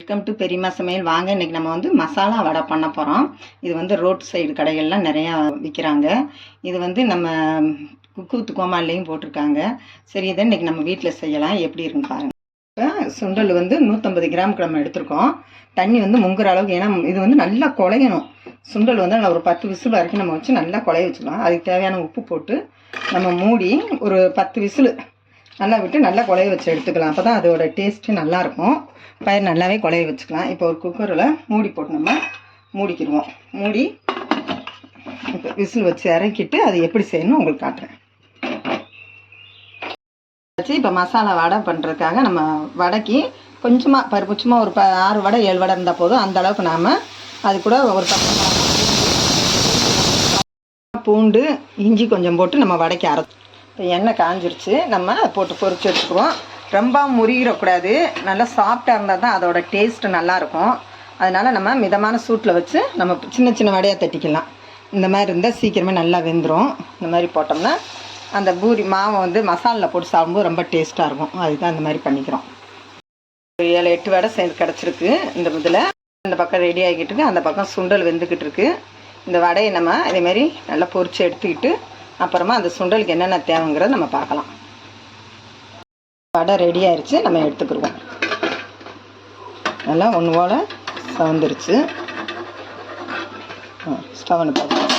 Welcome to பெரியம்மா சமையல். வாங்க, இன்றைக்கி நம்ம வந்து மசாலா வடை பண்ண போகிறோம். இது வந்து ரோட் சைடு கடைகள்லாம் நிறையா விற்கிறாங்க. இது வந்து நம்ம குக்கு வித் கோமாளிலையும் போட்டிருக்காங்க. சரி, இதை இன்றைக்கி நம்ம வீட்டில் செய்யலாம். எப்படி இருக்குன்னு பாருங்கள். இப்போ சுண்டல் வந்து 150 கிராமுக்கு நம்ம எடுத்துருக்கோம். தண்ணி வந்து முங்குற அளவுக்கு, ஏன்னா இது வந்து நல்லா குழையணும். சுண்டல் வந்து ஒரு 10 விசில் வரைக்கும் நம்ம வச்சு நல்லா குழைய வச்சுக்கலாம். அதுக்கு தேவையான உப்பு போட்டு நம்ம மூடி ஒரு 10 விசில் நல்லா விட்டு நல்லா குழைய வச்சு எடுத்துக்கலாம். அப்போ தான் அதோட டேஸ்ட்டு நல்லாயிருக்கும். பயிர் நல்லாவே குழைய வச்சுக்கலாம். இப்போ ஒரு குக்கரில் மூடி போட்டு நம்ம மூடிக்கிடுவோம். மூடி இப்போ விசில் வச்சு இறக்கிட்டு அது எப்படி செய்யணும்னு உங்களுக்கு காட்டுறேன். வச்சு இப்போ மசாலா வடை பண்ணுறதுக்காக நம்ம வடைக்கு கொஞ்சமாக பருப்பு, சும்மா ஒரு 6 வடை 7 வடை இருந்தால் போதும். அந்த அளவுக்கு நாம் அது கூட ஒரு பூண்டு, இஞ்சி கொஞ்சம் போட்டு நம்ம வடைக்கு அரைச்சி, இப்போ எண்ணெய் காஞ்சிருச்சு. நம்ம போட்டு பொரிச்சு எடுத்துக்குவோம். ரொம்ப முறிகிறக்கூடாது, நல்லா சாஃப்டாக இருந்தால் தான் அதோட டேஸ்ட்டு நல்லாயிருக்கும். அதனால் நம்ம மிதமான சூட்டில் வச்சு நம்ம சின்ன சின்ன வடையாக தட்டிக்கலாம். இந்த மாதிரி இருந்தால் சீக்கிரமே நல்லா வெந்துடும். இந்த மாதிரி போட்டோம்னா அந்த பூரி மாவை வந்து மசாலில் போட்டு சாப்பிடும்போது ரொம்ப டேஸ்ட்டாக இருக்கும். அதுதான் இந்த மாதிரி பண்ணிக்கிறோம். 7-8 வடை சேர்ந்து கிடச்சிருக்கு. இந்த இதில் இந்த பக்கம் ரெடி ஆகிக்கிட்டு இருக்கு, அந்த பக்கம் சுண்டல் வெந்துக்கிட்டு இருக்குது. இந்த வடையை நம்ம இதேமாரி நல்லா பொரித்து எடுத்துக்கிட்டு அப்புறமா அந்த சுண்டலுக்கு என்னென்ன தேவைங்கிறத நம்ம பார்க்கலாம். வடை ரெடி ஆயிடுச்சு, நம்ம எடுத்துக்கிடுவோம். நல்லா ஒன்று போல் வந்துருச்சு. ஸ்டவ்னு பார்க்கலாம்.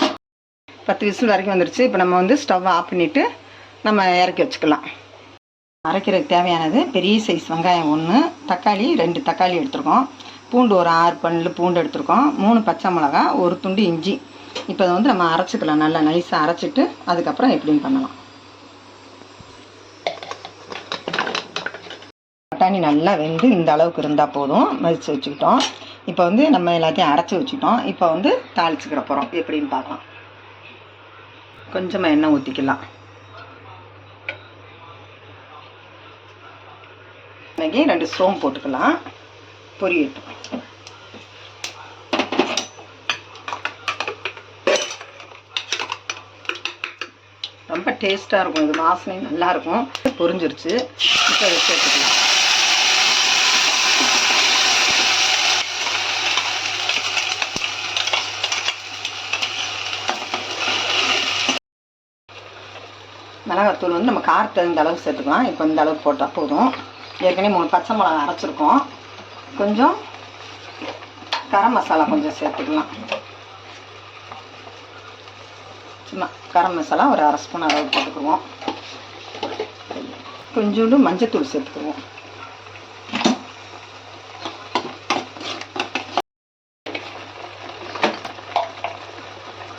10 விசில் வரைக்கும் வந்துருச்சு. இப்போ நம்ம வந்து ஸ்டவ் ஆஃப் பண்ணிவிட்டு நம்ம இறக்கி வச்சுக்கலாம். அரைக்கிறதுக்கு தேவையானது பெரிய சைஸ் வெங்காயம் 1, தக்காளி 2 தக்காளி எடுத்துருக்கோம், பூண்டு ஒரு 6 பல்லு பூண்டு எடுத்துருக்கோம், 3 பச்சை மிளகா, ஒரு துண்டு இஞ்சி. இப்போ அதை வந்து நம்ம அரைச்சிக்கலாம். நல்லா நைஸாக அரைச்சிட்டு அதுக்கப்புறம் எப்படின்னு பண்ணலாம். பட்டாணி நல்லா வெந்து இந்த அளவுக்கு இருந்தால் போதும். மதித்து வச்சுக்கிட்டோம். இப்போ வந்து நம்ம எல்லாத்தையும் அரைச்சி வச்சுக்கிட்டோம். இப்போ வந்து தாளிச்சுக்கிற போகிறோம். எப்படின்னு பார்க்கலாம். கொஞ்சமாக எண்ணெய் ஊற்றிக்கலாம். இன்றைக்கி 2 சோம்பு போட்டுக்கலாம். பொரியட்டும். ரொம்ப டேஸ்ட்டாக இருக்கும். இது வாசனை நல்லாயிருக்கும். பொரிஞ்சிருச்சு. இப்போ அதை சேர்த்துக்கலாம். மிளகாத்தூள் வந்து நம்ம காரத்தை இந்த அளவுக்கு சேர்த்துக்கலாம். இப்போ இந்த அளவுக்கு போட்டால் போதும். ஏற்கனவே 3 பச்சை மிளகா அரைச்சிருக்கோம். கொஞ்சம் கரம் மசாலா கொஞ்சம் சேர்த்துக்கலாம். சும்மா கரம் மசாலா ஒரு 1/2 ஸ்பூன் அளவு போட்டுக்குவோம். கொஞ்சோண்டு மஞ்சத்தூள் சேர்த்துக்குவோம்.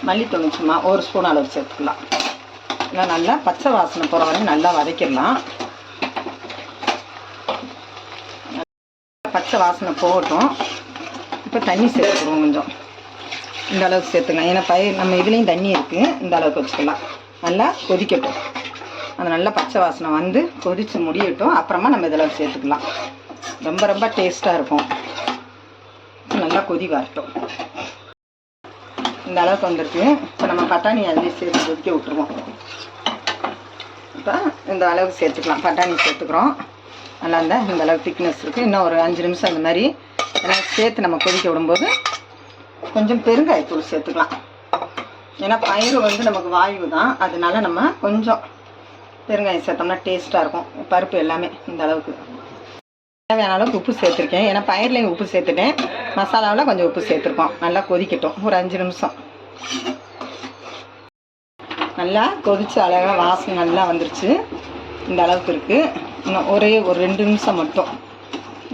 மல்லித்தூள் சும்மா 1 ஸ்பூன் அளவு சேர்த்துக்கலாம். இல்லை நல்லா பச்சை வாசனை போகிற வரையும் நல்லா வதக்கிடலாம். பச்சை வாசனை போகட்டும். இப்போ தண்ணி சேர்த்துக்குவோம். கொஞ்சம் இந்த அளவுக்கு சேர்த்துக்கலாம். ஏன்னா நம்ம இதுலேயும் தண்ணி இருக்குது. இந்த அளவுக்கு வச்சுக்கலாம். நல்லா கொதிக்கட்டும். அது நல்லா பச்சை வாசனை வந்து கொதித்து முடியட்டும். அப்புறமா நம்ம இதெல்லாம் சேர்த்துக்கலாம். ரொம்ப ரொம்ப டேஸ்ட்டாக இருக்கும். நல்லா கொதி வரட்டும். இந்த அளவுக்கு வந்துருக்கு. இப்போ நம்ம பட்டாணி அதிலே சேர்த்து கொதிக்க விட்டுருவோம். இப்போ இந்த அளவுக்கு சேர்த்துக்கலாம். பட்டாணி சேர்த்துக்கிறோம். நல்லா இருந்தால் இந்த அளவுக்கு திக்னஸ் இருக்குது. இன்னும் ஒரு 5 நிமிஷம் இந்த மாதிரி எல்லாம் சேர்த்து நம்ம கொதிக்க விடும்போது கொஞ்சம் பெருங்காயத்தூள் சேர்த்துக்கலாம். ஏன்னா பயிறு வந்து நமக்கு வாயு தான். அதனால நம்ம கொஞ்சம் பெருங்காயம் சேர்த்தோம்னா டேஸ்ட்டாக இருக்கும். பருப்பு எல்லாமே இந்த அளவுக்கு தேவையான அளவுக்கு உப்பு சேர்த்துருக்கேன். ஏன்னா பயிர்லேயும் உப்பு சேர்த்துட்டேன், மசாலாவில் கொஞ்சம் உப்பு சேர்த்துருக்கோம். நல்லா கொதிக்கட்டும். ஒரு 5 நிமிஷம் நல்லா கொதித்து அழகாக வாசனை நல்லா வந்துருச்சு. இந்த அளவுக்கு இருக்குது. இன்னும் ஒரு 2 நிமிஷம் மட்டும்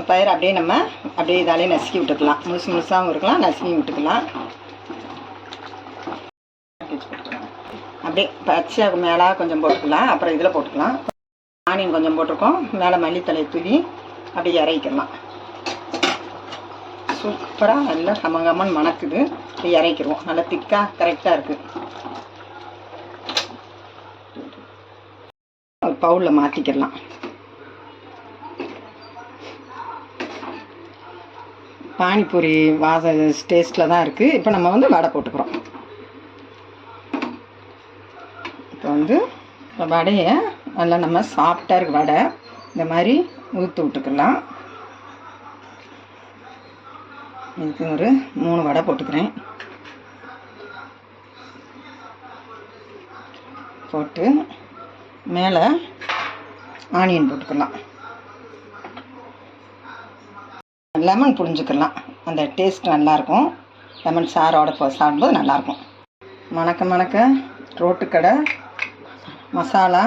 பயிர் அப்படியே நம்ம அப்படியே இதாலே நசுக்கி விட்டுக்கலாம். முழுசாகவும் இருக்கலாம், நசுக்கி விட்டுக்கலாம். அப்படியே பச்சை மேலே கொஞ்சம் போட்டுக்கலாம். அப்புறம் இதில் போட்டுக்கலாம். ஆனியன் கொஞ்சம் போட்டிருக்கோம். மேலே மல்லித்தலையை தூவி அப்படியே இறக்கிடலாம். சூப்பராக நல்லா கமகமன்னு மணக்குது. இப்படி இறக்கிடுவோம். நல்லா திக்காக கரெக்டாக இருக்குது. ஒரு பவுலில் மாற்றிக்கிடலாம். பானிபூரி டேஸ்ட்டில் தான் இருக்குது. இப்போ நம்ம வந்து வடை போட்டுக்கிறோம். இப்போ வந்து வடையை நல்லா நம்ம சாஃப்டாக இருக்குது வடை. இந்த மாதிரி ஊற்றி விட்டுக்கலாம். இதுக்கு ஒரு 3 வடை போட்டுக்கிறேன். போட்டு மேலே ஆனியன் போட்டுக்கலாம். லெமன் புழிஞ்சுக்கலாம். அந்த டேஸ்ட் நல்லாயிருக்கும். லெமன் சாரோட சாப்பிடும்போது நல்லாயிருக்கும். மணக்க ரோட்டுக்கடை மசாலா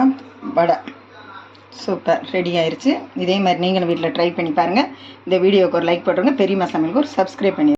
வடை சூப்பர் ரெடி ஆயிடுச்சு. இதே மாதிரி நீங்களும் வீட்டில் ட்ரை பண்ணி பாருங்கள். இந்த வீடியோவுக்கு ஒரு லைக் போட்டுருங்க. பெரியம்மா சமையலுக்கு ஒரு சப்ஸ்கிரைப் பண்ணி